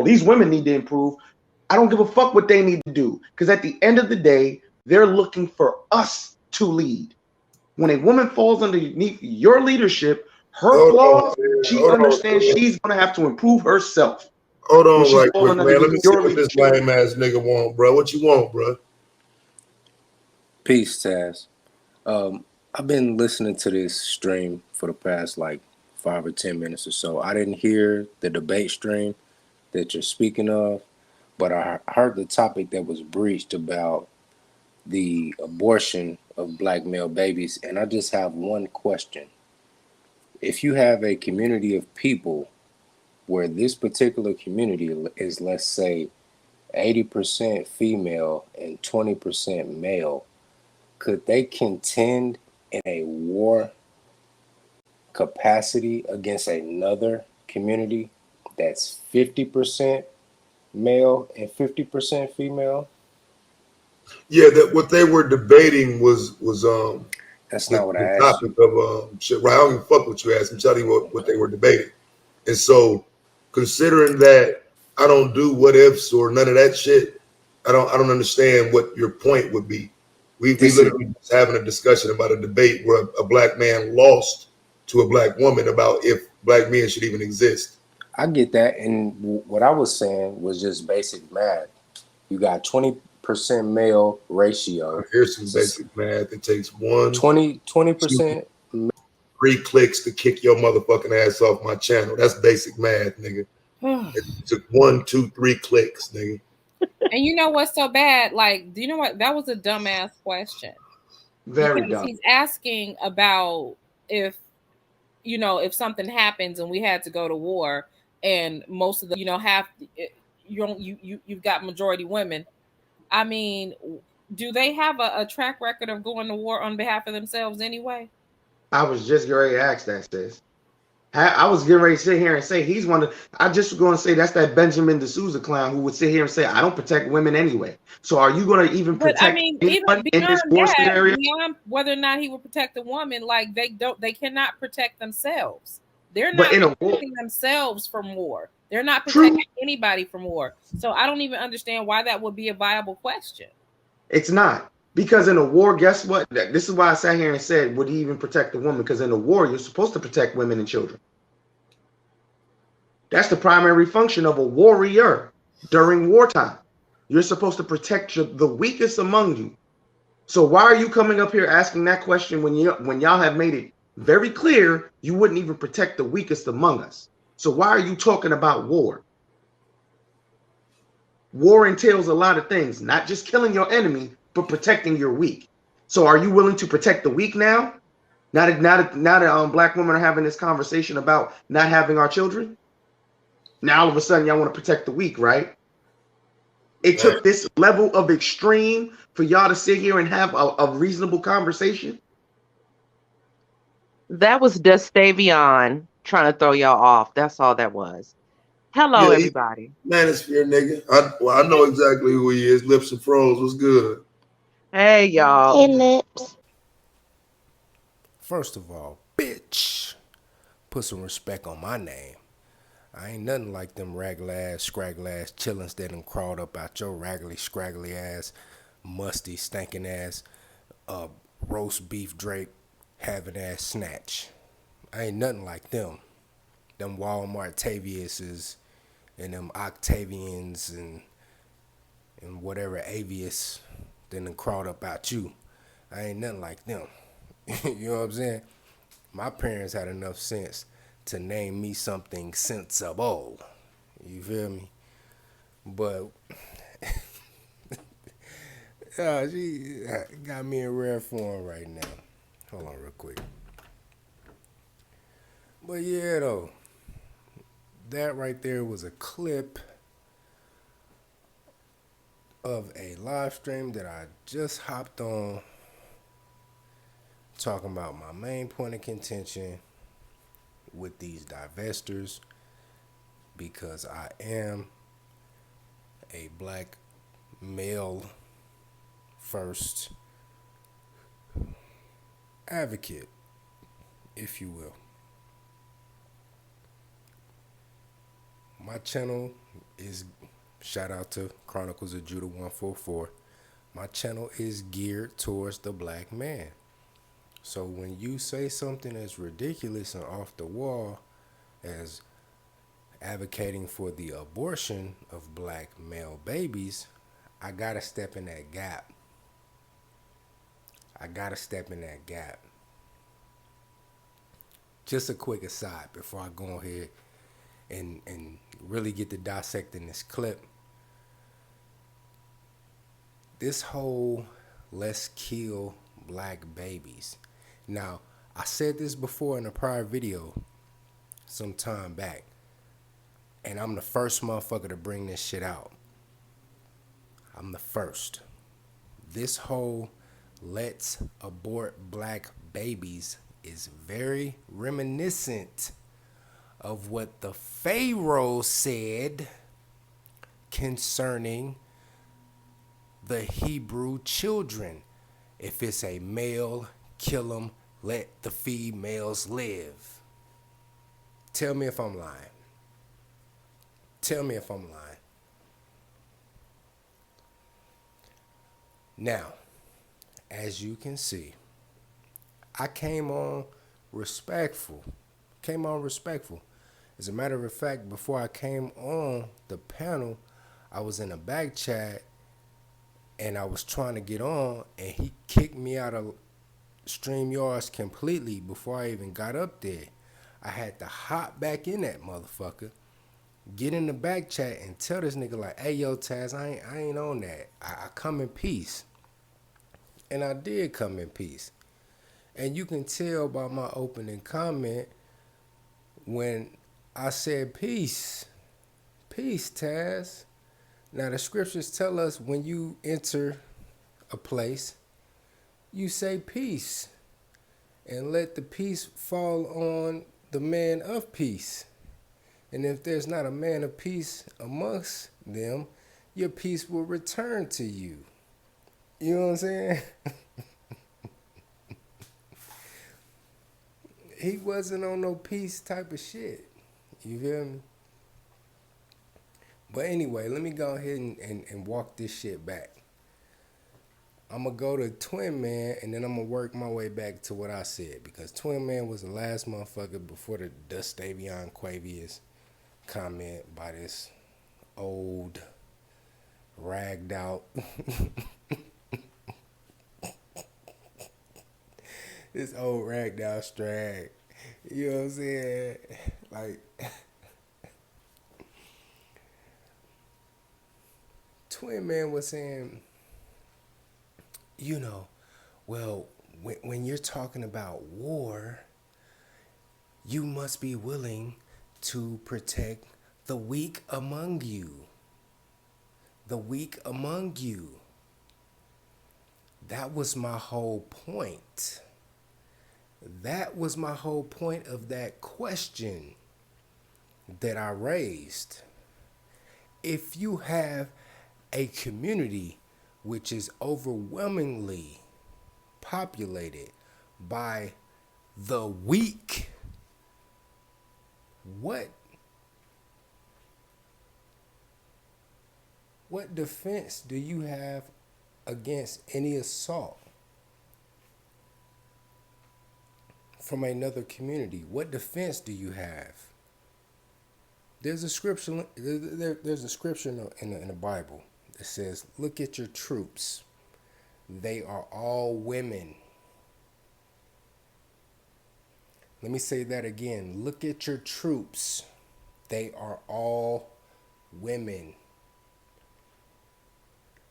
these women need to improve. I don't give a fuck what they need to do. Because at the end of the day, they're looking for us to lead. When a woman falls underneath your leadership, her Hold on, flaws, man. she Hold on, understands she's going to have to improve herself. Hold When on she's right quick, falling man. Let underneath me see your what this leadership. lame ass nigga want, bro. What you want, bro? Peace, Taz. I've been listening to this stream for the past like 5 or 10 minutes or so. I didn't hear the debate stream that you're speaking of, but I heard the topic that was breached about the abortion of black male babies, and I just have one question. If you have a community of people where this particular community is, let's say, 80% female and 20% male, could they contend in a war capacity against another community that's 50% male and 50% female? Yeah, that what they were debating was That's not what the I asked topic you. of shit. Right, I don't even fuck what you asked. I'm telling you what they were debating. And so, considering that I don't do what ifs or none of that shit, I don't understand what your point would be. We This is literally just having a discussion about a debate where a black man lost to a black woman about if black men should even exist. I get that, and what I was saying was just basic math. You got 20% male ratio, Here's some basic math. It takes 20 percent. 3 clicks to kick your motherfucking ass off my channel. That's basic math, nigga. It took 1, 2, 3 clicks, nigga. And you know what's so bad? Like, do you know what? That was a dumbass question. Very Because dumb. he's asking about if, if something happens and we had to go to war, and most of the, half, you've got majority women. I mean, do they have a track record of going to war on behalf of themselves anyway? I was just getting ready to ask that, sis. I was getting ready to sit here and say he's one of. I just was going to say that's that Benjamin D'Souza clown who would sit here and say I don't protect women anyway. So are you going to even But I protect mean, even anyone in this beyond war that, scenario? beyond whether or not he would protect a woman, like they cannot protect themselves. They're But not in a war, protecting themselves from war. They're not true, protecting anybody from war. So I don't even understand why that would be a viable question. it's not. Because in a war, guess what? This is why I sat here and said, would he even protect the woman? Because in a war, you're supposed to protect women and children. That's the primary function of a warrior during wartime. You're supposed to protect the weakest among you. So why are you coming up here asking that question when y'all have made it very clear you wouldn't even protect the weakest among us? So why are you talking about war? War entails a lot of things, not just killing your enemy, but protecting your weak. So are you willing to protect the weak now? Now that black women are having this conversation about not having our children. Now all of a sudden y'all want to protect the weak, right? It took this level of extreme for y'all to sit here and have a reasonable conversation. That was Gustavian trying to throw y'all off. That's all that was. Hello, Yeah, everybody. manosphere, nigga. I know exactly who he is. Lips and froze. What's good? Hey, y'all. Hey, Lips. First of all, bitch, put some respect on my name. I ain't nothing like them raggedy ass, scraggly ass chillins that done crawled up out your raggedy, scraggly ass, musty, stinking ass, roast beef drape having ass snatch. I ain't nothing like them. Them Walmart Taviuses and them Octavians and whatever Avius that done crawled up out you. I ain't nothing like them. You know what I'm saying? My parents had enough sense to name me something sensible. You feel me? But she got me in rare form right now. Hold on real quick. But yeah, though, that right there was a clip of a live stream that I just hopped on talking about my main point of contention with these divestors, because I am a black male first advocate, if you will. My channel is, shout out to Chronicles of Judah 144. My channel is geared towards the black man. So when you say something as ridiculous and off the wall as advocating for the abortion of black male babies, I gotta step in that gap. I gotta step in that gap. Just a quick aside before I go ahead and really get to dissecting this clip. This whole let's kill black babies. Now, I said this before in a prior video some time back, and I'm the first motherfucker to bring this shit out. I'm the first. This whole let's abort black babies is very reminiscent of what the Pharaoh said concerning the Hebrew children. If it's a male, kill him, let the females live. Tell me if I'm lying. Tell me if I'm lying. Now, as you can see, I came on respectful. As a matter of fact, before I came on the panel, I was in a back chat and I was trying to get on, and he kicked me out of StreamYards completely before I even got up there. I had to hop back in that motherfucker, get in the back chat and tell this nigga like, hey yo Taz, I ain't on that. I come in peace. And I did come in peace. And you can tell by my opening comment when I said peace. Peace, Taz. Now the scriptures tell us when you enter a place, you say peace. And let the peace fall on the man of peace. And if there's not a man of peace amongst them, your peace will return to you. You know what I'm saying? He wasn't on no peace type of shit. You feel me? But anyway, let me go ahead and walk this shit back. I'm going to go to Twin Man, and then I'm going to work my way back to what I said. Because Twin Man was the last motherfucker before the Dustavion Quavius comment by this old, ragged out... this old ragged out strag. You know what I'm saying? Like... Twin Man was saying, you know, well, when you're talking about war, you must be willing to protect the weak among you. The weak among you. That was my whole point. That was my whole point of that question that I raised. If you have a community which is overwhelmingly populated by the weak, what defense do you have against any assault from another community? What defense do you have? There's a scripture. There's a scripture in the Bible that says, "Look at your troops; they are all women." Let me say that again. Look at your troops; they are all women.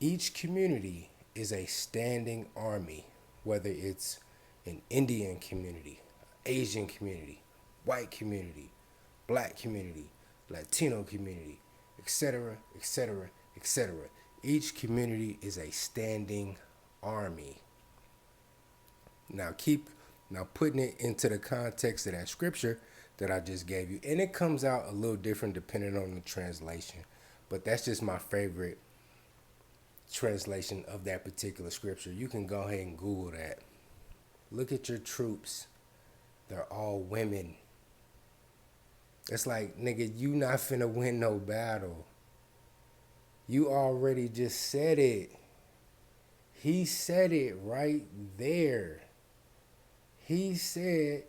Each community is a standing army, whether it's an Indian community, Asian community, white community, black community, Latino community, etc., etc., etc. Each community is a standing army. Now putting it into the context of that scripture that I just gave you, and it comes out a little different depending on the translation, but that's just my favorite translation of that particular scripture. You can go ahead and Google that. Look at your troops. They're all women. It's like, nigga, you not finna win no battle. You already just said it. He said it right there. He said,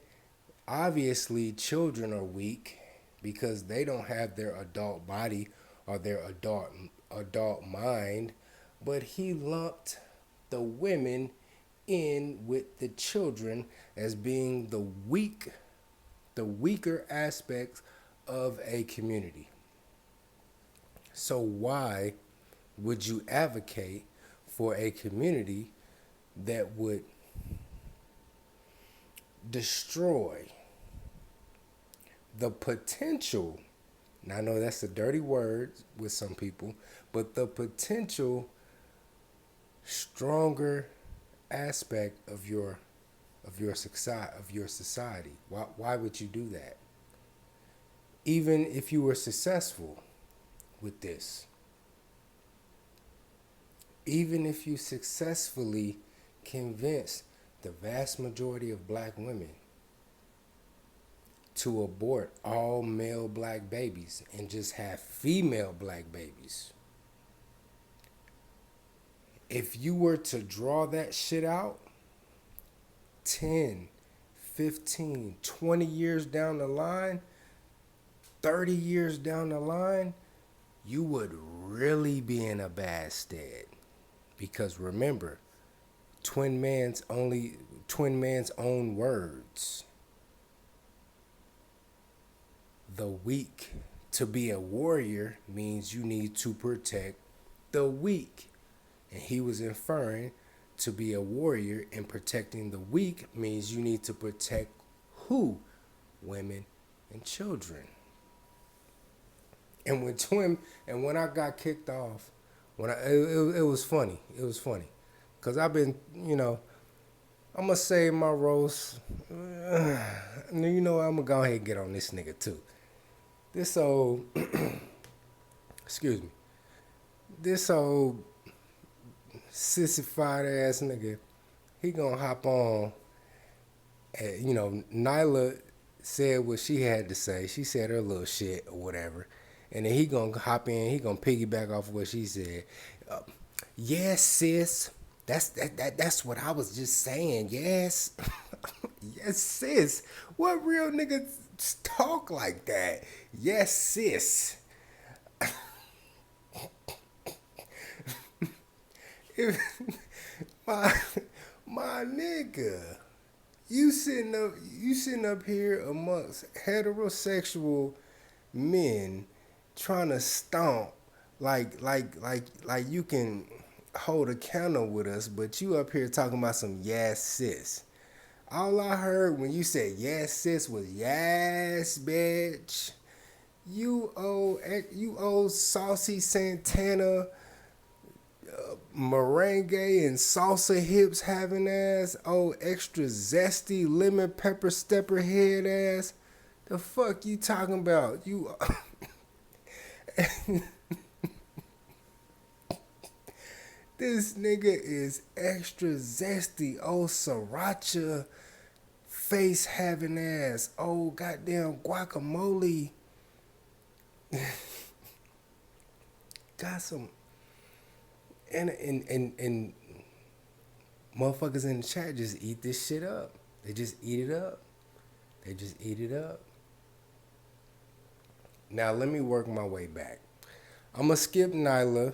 obviously, children are weak because they don't have their adult body or their adult mind, but he lumped the women in with the children as being the weaker aspects of a community. So why would you advocate for a community that would destroy the potential? Now I know that's a dirty word with some people, but the potential stronger aspect of your society. Why would you do that? Even if you were successful with this, even if you successfully convince the vast majority of black women to abort all male black babies and just have female black babies, if you were to draw that shit out 10, 15, 20 years down the line, 30 years down the line, you would really be in a bad stead. Because remember, twin man's own words. The weak. To be a warrior means you need to protect the weak. And he was inferring to be a warrior and protecting the weak means you need to protect who? Women and children. And when I got kicked off, it was funny. It was funny. Cause I've been, I'm gonna save my roast. I'm gonna go ahead and get on this nigga too. This old, excuse me, this old sissified ass nigga, he gonna hop on. Nyla said what she had to say. She said her little shit or whatever. And then he gonna hop in, he gonna piggyback off of what she said. Yes, sis. That's what I was just saying. Yes. Yes, sis. What real niggas talk like that? Yes, sis. If, my nigga. You sitting up here amongst heterosexual men trying to stomp like you can hold a candle with us, but you up here talking about some yes sis. All I heard when you said yes sis was yes bitch. You old saucy Santana merengue and salsa hips having ass, oh extra zesty lemon pepper stepper head ass. The fuck you talking about? You this nigga is extra zesty, oh sriracha face having ass, oh goddamn guacamole. Got some and motherfuckers in the chat just eat this shit up. They just eat it up. They just eat it up. Now let me work my way back. I'm gonna skip Nyla,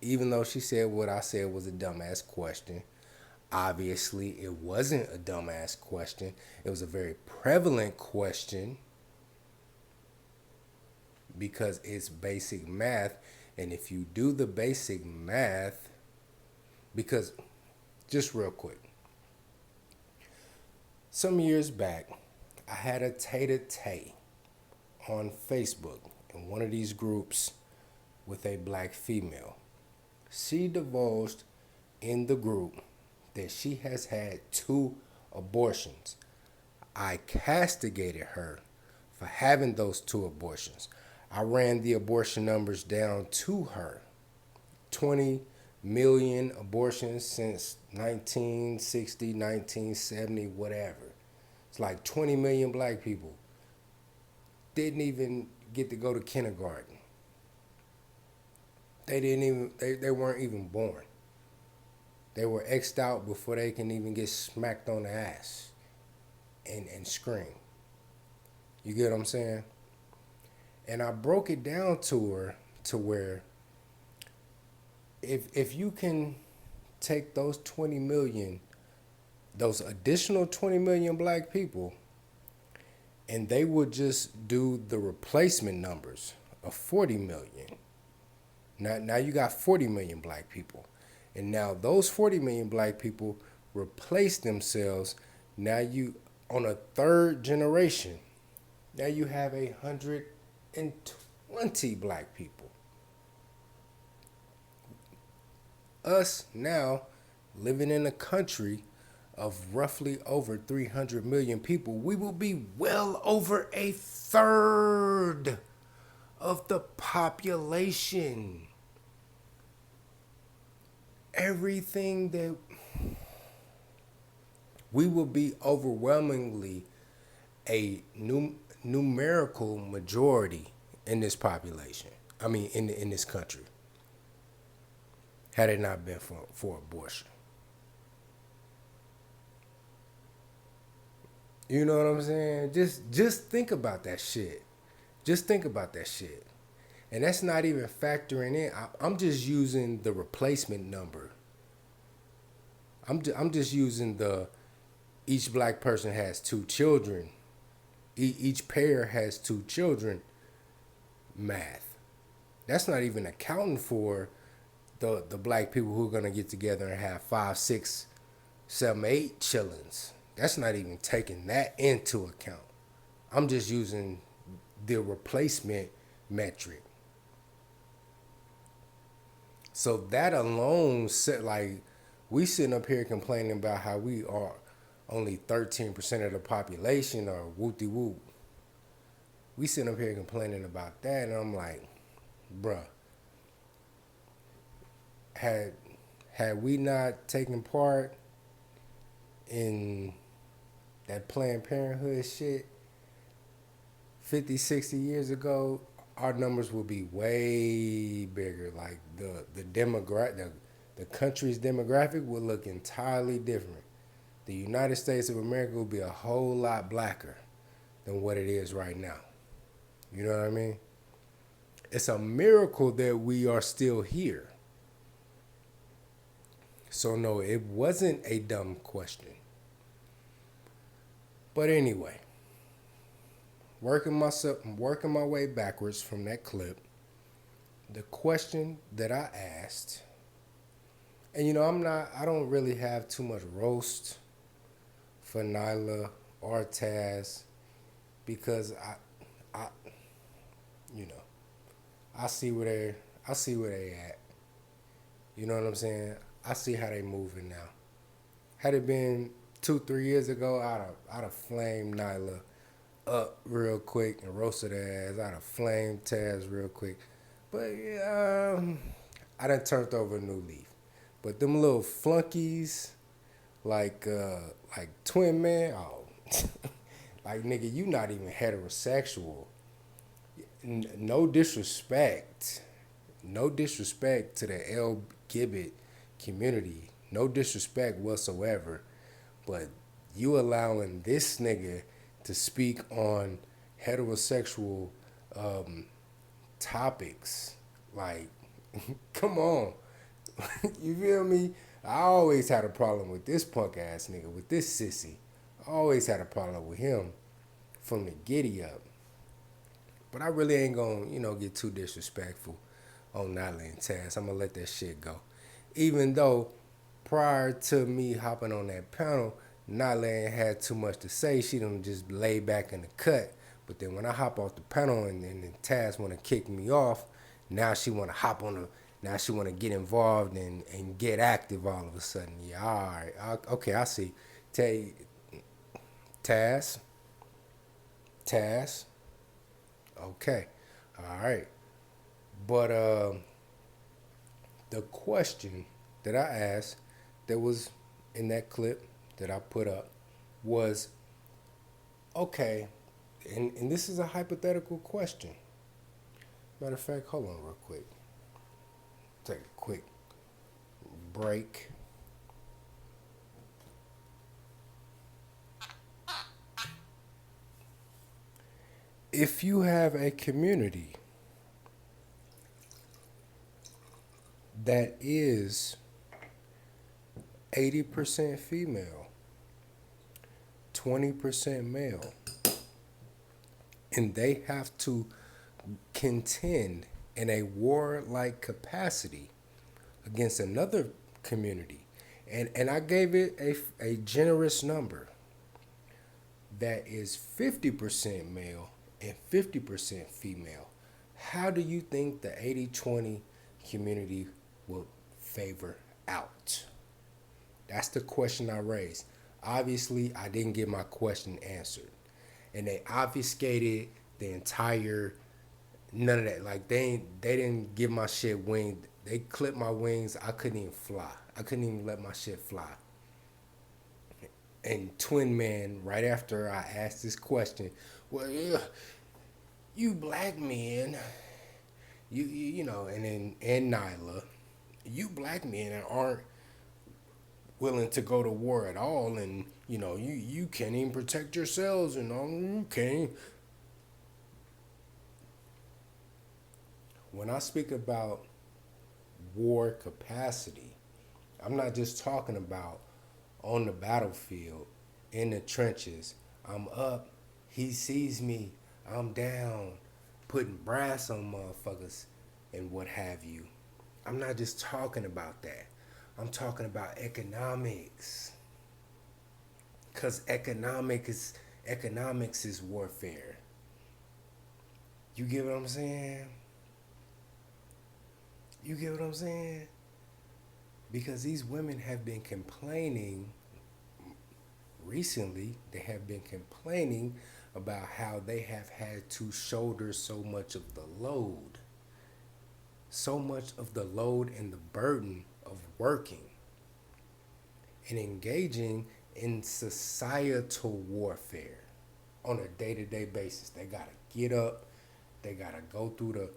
even though she said what I said was a dumbass question. Obviously, it wasn't a dumbass question. It was a very prevalent question because it's basic math. And if you do the basic math, because just real quick, some years back, I had a tete-a-tete on Facebook in one of these groups with a black female. She divulged in the group that she has had 2 abortions. I castigated her for having those 2 abortions. I ran the abortion numbers down to her. 20 million abortions since 1960, 1970, whatever. It's like 20 million black people didn't even get to go to kindergarten. they weren't even born. They were X'd out before they can even get smacked on the ass and scream. You get what I'm saying? And I broke it down to her to where if you can take those 20 million, those additional 20 million black people, and they would just do the replacement numbers of 40 million. Now you got 40 million black people. And now those 40 million black people replace themselves. Now you, on a third generation, now you have 120 black people. Us now living in a country of roughly over 300 million people, we will be well over a third of the population. Everything that we will be overwhelmingly a numerical majority in this population. I mean, in this country, had it not been for abortion. You know what I'm saying? Just think about that shit. Just think about that shit. And that's not even factoring in. I'm just using the replacement number. I'm just using the each black person has two children. Each pair has two children math. That's not even accounting for the black people who are gonna get together and have 5, 6, 7, 8 chillings. That's not even taking that into account. I'm just using the replacement metric. So that alone said, like, we sitting up here complaining about how we are only 13% of the population or whoop-de whoop. We sitting up here complaining about that, and I'm like, bruh, had we not taken part in that Planned Parenthood shit 50, 60 years ago, our numbers would be way bigger. Like the country's demographic would look entirely different. The United States of America would be a whole lot blacker than what it is right now. You know what I mean? It's a miracle that we are still here. So no, it wasn't a dumb question. But anyway, working my way backwards from that clip, the question that I asked, and I don't really have too much roast for Nyla or Taz because I I see where they at. You know what I'm saying? I see how they moving now. Had it been 2-3 years ago, I'd have flamed Nyla up real quick and roasted her ass. I'd have flamed Taz real quick. But I done turned over a new leaf. But them little flunkies like Twin Man, oh like nigga, you not even heterosexual. No disrespect. No disrespect to the L Gibbet community. No disrespect whatsoever. But you allowing this nigga to speak on heterosexual topics. Like, come on. You feel me? I always had a problem with this punk ass nigga, with this sissy. I always had a problem with him from the giddy up. But I really ain't gonna, get too disrespectful on Nyla and Taz. I'm gonna let that shit go. Even though prior to me hopping on that panel, Nyla ain't had too much to say. She done just lay back in the cut. But then when I hop off the panel and Taz wanna kick me off, now she wanna hop on now she wanna get involved and get active all of a sudden. Yeah, all right. Okay, I see. Taz. Okay. All right. But the question that I asked that was in that clip that I put up was, okay, and this is a hypothetical question. Matter of fact, hold on real quick. take a quick break. If you have a community that is 80% female, 20% male, and they have to contend in a warlike capacity against another community, and I gave it a generous number that is 50% male and 50% female, how do you think the 80-20 community will favor out? That's the question I raised. Obviously, I didn't get my question answered. And they obfuscated the entire none of that. Like they didn't give my shit wing. They clipped my wings. I couldn't even fly. I couldn't even let my shit fly. And Twin Man, right after I asked this question, well, yeah, you black men, you know, and Nyla, you black men aren't willing to go to war at all, and you know, you can't even protect yourselves, and all you can't. When I speak about war capacity, I'm not just talking about on the battlefield, in the trenches. I'm up, he sees me, I'm down, putting brass on motherfuckers and what have you. I'm not just talking about that. I'm talking about economics. Cause economics is warfare. You get what I'm saying? You get what I'm saying? Because these women have been complaining recently, they have been complaining about how they have had to shoulder so much of the load. So much of the load and the burden of working and engaging in societal warfare on a day-to-day basis. They gotta get up, they gotta go through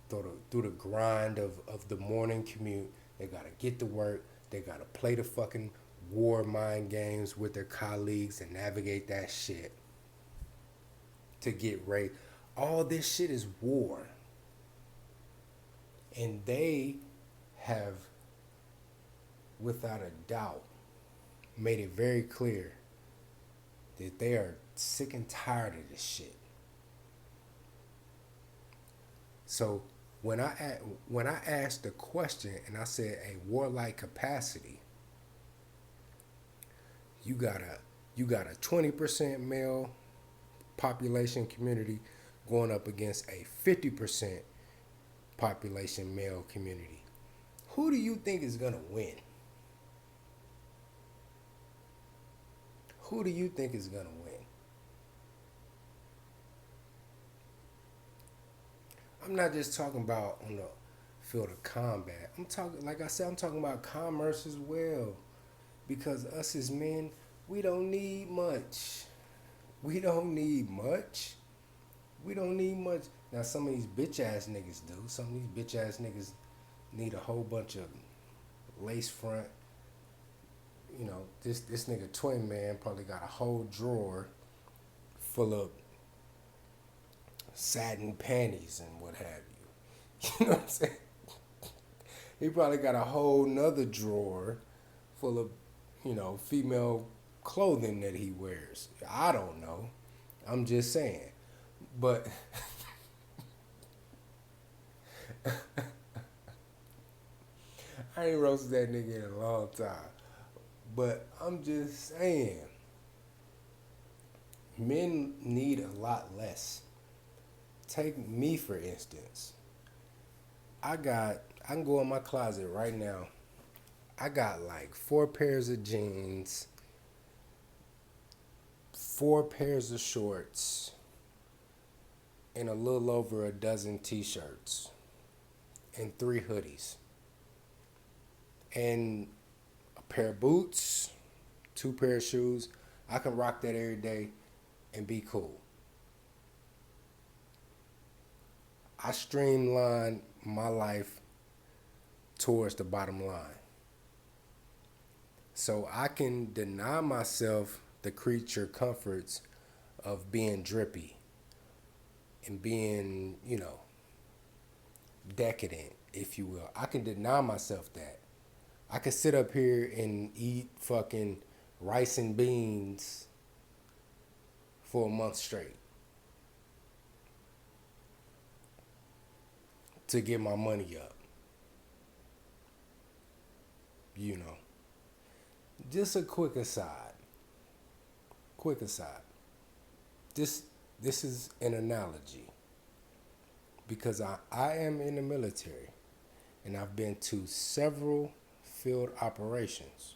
the grind of the morning commute. They gotta get to work. They gotta play the fucking war mind games with their colleagues and navigate that shit to get ready. All this shit is war. And they have, without a doubt, made it very clear that they are sick and tired of this shit. So when I asked the question and I said a warlike capacity, you got a 20% male population community going up against a 50% population male community. Who do you think is gonna win? Who do you think is gonna win? I'm not just talking about on the field of combat. I'm talking, like I said, I'm talking about commerce as well. Because us as men, we don't need much. We don't need much. We don't need much. Now some of these bitch ass niggas do. Some of these bitch ass niggas need a whole bunch of lace front. You know, this nigga Twin Man probably got a whole drawer full of satin panties and what have you. You know what I'm saying? He probably got a whole nother drawer full of, you know, female clothing that he wears. I don't know. I'm just saying. But I ain't roasted that nigga in a long time. But I'm just saying, men need a lot less. Take me for instance. I can go in my closet right now. I got like 4 pairs of jeans, 4 pairs of shorts, and a little over a dozen t-shirts, and 3 hoodies, and a pair of boots, 2 pair of shoes. I can rock that every day and be cool. I streamline my life towards the bottom line. So I can deny myself the creature comforts of being drippy and being, decadent, if you will. I can deny myself that. I can sit up here and eat fucking rice and beans for a month straight to get my money up. You know. Just a quick aside. Quick aside. This is an analogy because I am in the military and I've been to several field operations.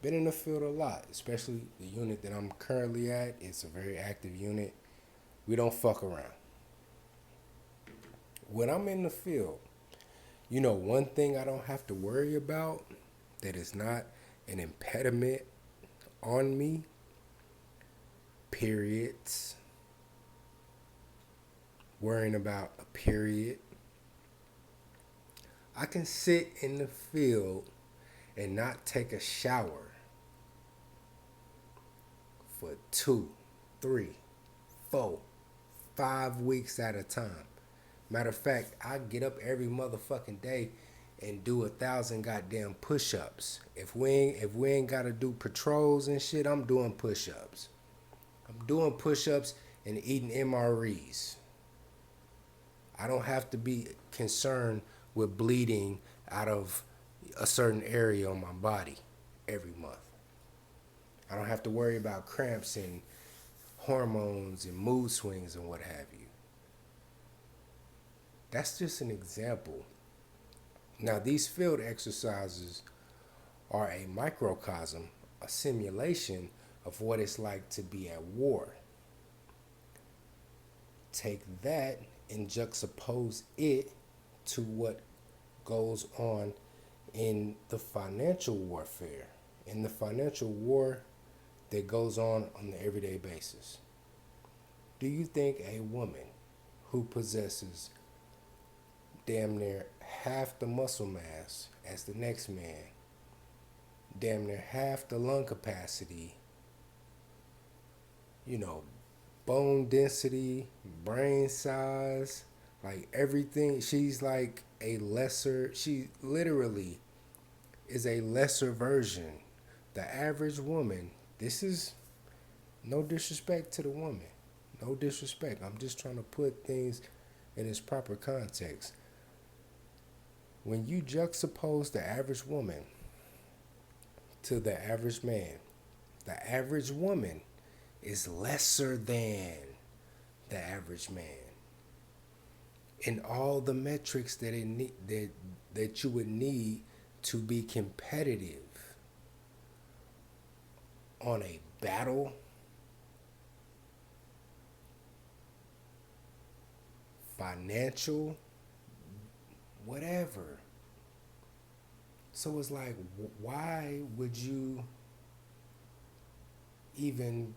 Been in the field a lot, especially the unit that I'm currently at. It's a very active unit. We don't fuck around. When I'm in the field, one thing I don't have to worry about that is not an impediment on me, periods, worrying about a period. I can sit in the field and not take a shower for 2, 3, 4, 5 weeks at a time. Matter of fact, I get up every motherfucking day and do 1,000 goddamn push-ups. If we ain't gotta do patrols and shit, I'm doing push-ups. I'm doing push-ups and eating MREs. I don't have to be concerned with bleeding out of a certain area on my body every month. I don't have to worry about cramps and hormones and mood swings and what have you. That's just an example. Now, these field exercises are a microcosm, a simulation of what it's like to be at war. Take that and juxtapose it to what goes on in the financial warfare, in the financial war that goes on the everyday basis. Do you think a woman who possesses damn near half the muscle mass as the next man, damn near half the lung capacity, bone density, brain size, like everything, she literally is a lesser version. The average woman, this is no disrespect to the woman. No disrespect. I'm just trying to put things in its proper context. When you juxtapose the average woman to the average man, the average woman is lesser than the average man in all the metrics that you would need to be competitive on a battle, financial, whatever. So it's like, why would you even,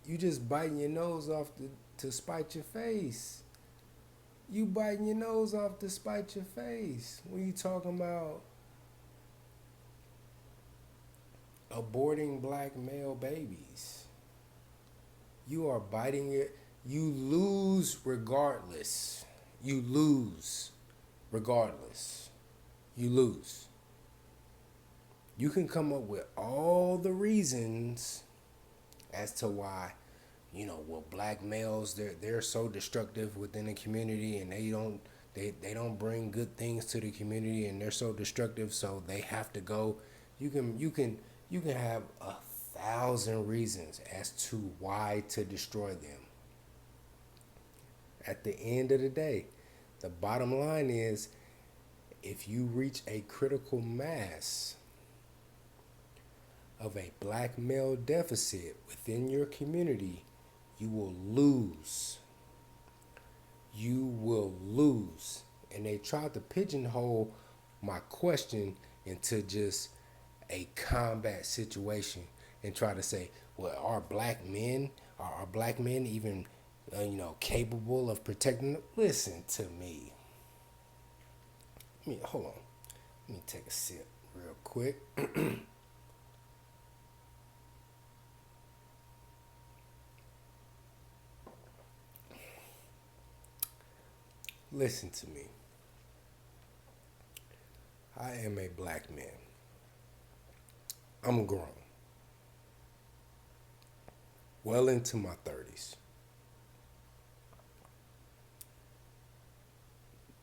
you just biting your nose off to spite your face. You biting your nose off to spite your face when you talking about aborting black male babies. You are biting it. You lose regardless. You lose regardless. You lose. You can come up with all the reasons as to why, black males, they're so destructive within the community and they don't bring good things to the community and they're so destructive, so they have to go. You can have 1,000 reasons as to why to destroy them. At the end of the day, the bottom line is, if you reach a critical mass of a black male deficit within your community, you will lose. You will lose. And they tried to pigeonhole my question into just a combat situation and try to say, well, are black men even capable of protecting them? Listen to me. hold on. Let me take a sip real quick. Listen to me. I am a black man. I'm grown. Well into my 30s.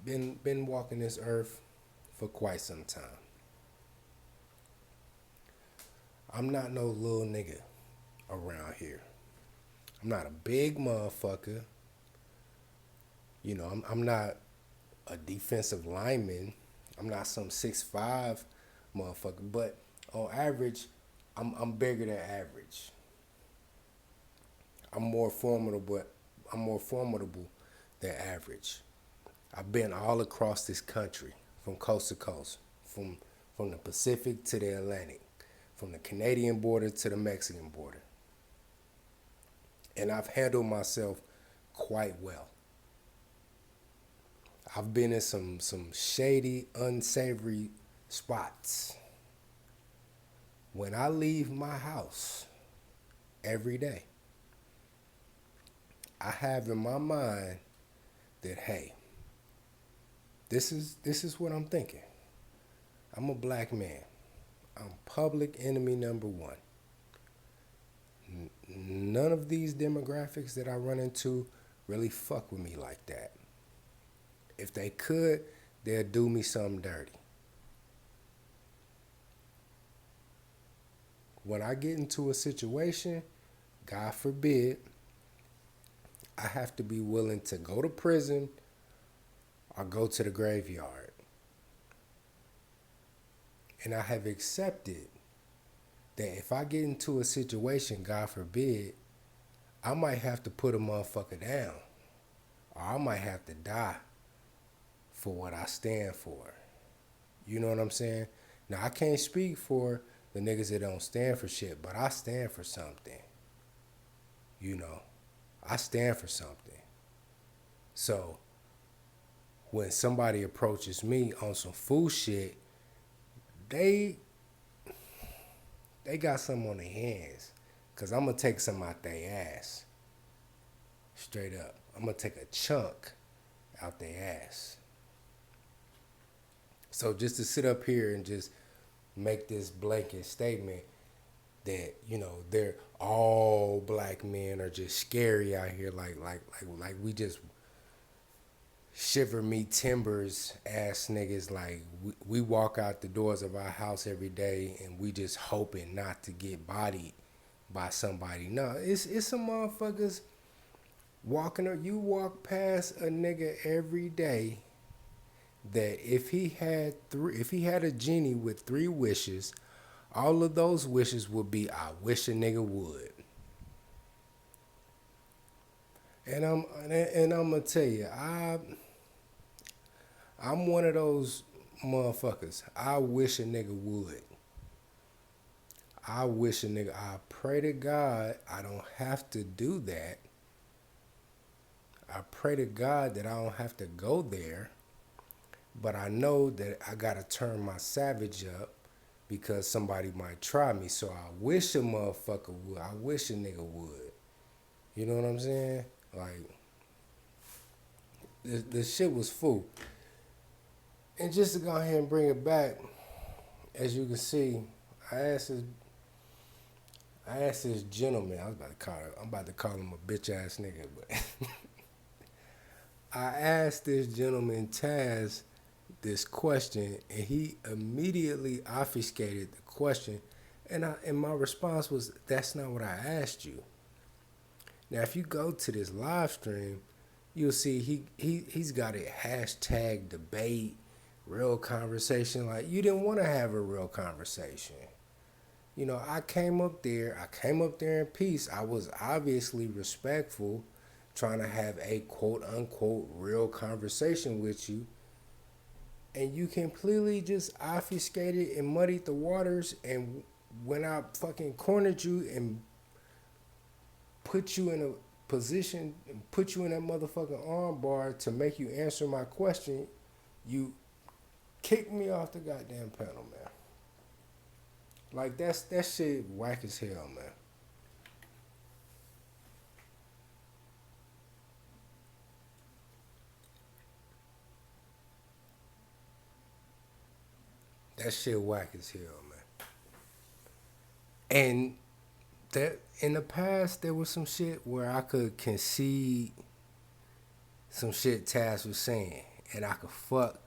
Been walking this earth for quite some time. I'm not no little nigga around here. I'm not a big motherfucker. You know, I'm not a defensive lineman. I'm not some 6'5" motherfucker. But on average, I'm bigger than average. I'm more formidable. I'm more formidable than average. I've been all across this country, from coast to coast, from the Pacific to the Atlantic, from the Canadian border to the Mexican border. And I've handled myself quite well. I've been in some shady, unsavory spots. When I leave my house every day, I have in my mind that, hey, this is what I'm thinking. I'm a black man. I'm public enemy number one. None of these demographics that I run into really fuck with me like that. If they could, they'll do me something dirty. When I get into a situation, God forbid, I have to be willing to go to prison or go to the graveyard. And I have accepted that if I get into a situation, God forbid, I might have to put a motherfucker down. Or I might have to die for what I stand for. You know what I'm saying? Now, I can't speak for the niggas that don't stand for shit, but I stand for something. You know, I stand for something. So, when somebody approaches me on some fool shit, they got something on their hands. Because I'm going to take something out their ass. Straight up. I'm going to take a chunk out their ass. So just to sit up here and just make this blanket statement that, you know, they're all black men are just scary out here, like we just shiver me timbers ass niggas, like we walk out the doors of our house every day and we just hoping not to get bodied by somebody. No, it's some motherfuckers walking, or you walk past a nigga every day that if he had a genie with 3 wishes, all of those wishes would be, I wish a nigga would. And I'm gonna tell you, I'm one of those motherfuckers. I wish a nigga would. I wish a nigga. I pray to God I don't have to do that. I pray to God that I don't have to go there. But I know that I gotta turn my savage up because somebody might try me. So I wish a motherfucker would. I wish a nigga would. You know what I'm saying? Like, this shit was fool. And just to go ahead and bring it back, as you can see, I asked this gentleman. I'm about to call him a bitch ass nigga, but I asked this gentleman Taz this question, and he immediately obfuscated the question, and my response was, that's not what I asked you. Now, if you go to this live stream, you'll see he's got it hashtag debate, real conversation. Like, you didn't want to have a real conversation. You know, I came up there in peace. I was obviously respectful, trying to have a quote unquote real conversation with you. And you completely just obfuscated and muddied the waters, and when I fucking cornered you and put you in a position and put you in that motherfucking arm bar to make you answer my question, you kicked me off the goddamn panel, man. Like that shit whack as hell, man. That shit whack as hell, man. And that in the past there was some shit where I could concede some shit Taz was saying, and I could fuck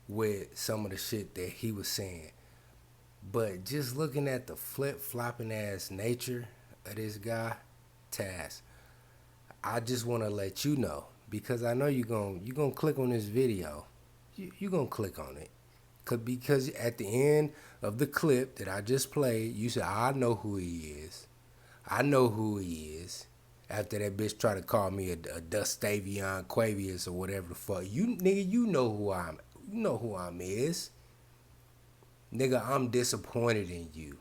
with some of the shit that he was saying. But just looking at the flip flopping ass nature of this guy, Taz, I just want to let you know, because I know you gonna click on this video. You gonna click on it, because at the end of the clip that I just played, you said, I know who he is. I know who he is. After that bitch tried to call me a Dustavion Quavius or whatever the fuck. You nigga, you know who I'm is. Nigga, I'm disappointed in you.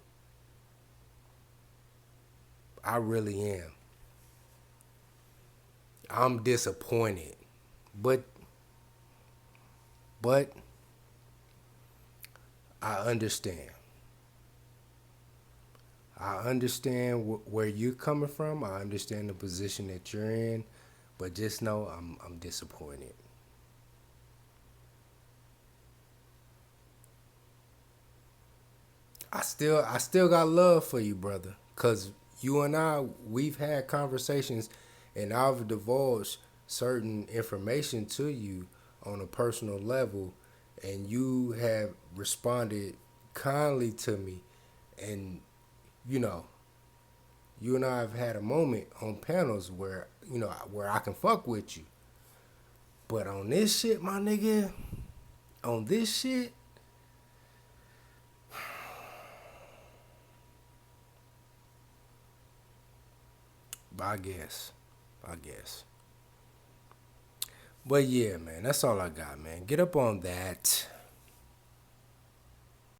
I really am. I'm disappointed. But I understand. I understand where you're coming from. I understand the position that you're in, but just know I'm disappointed. I still got love for you, brother, cause you and we've had conversations, and I've divulged certain information to you on a personal level, and you have responded kindly to me, and you know, you and I have had a moment on panels where where I can fuck with you, but on this shit, my nigga, on this shit. I guess. But yeah, man, that's all I got, man. Get up on that.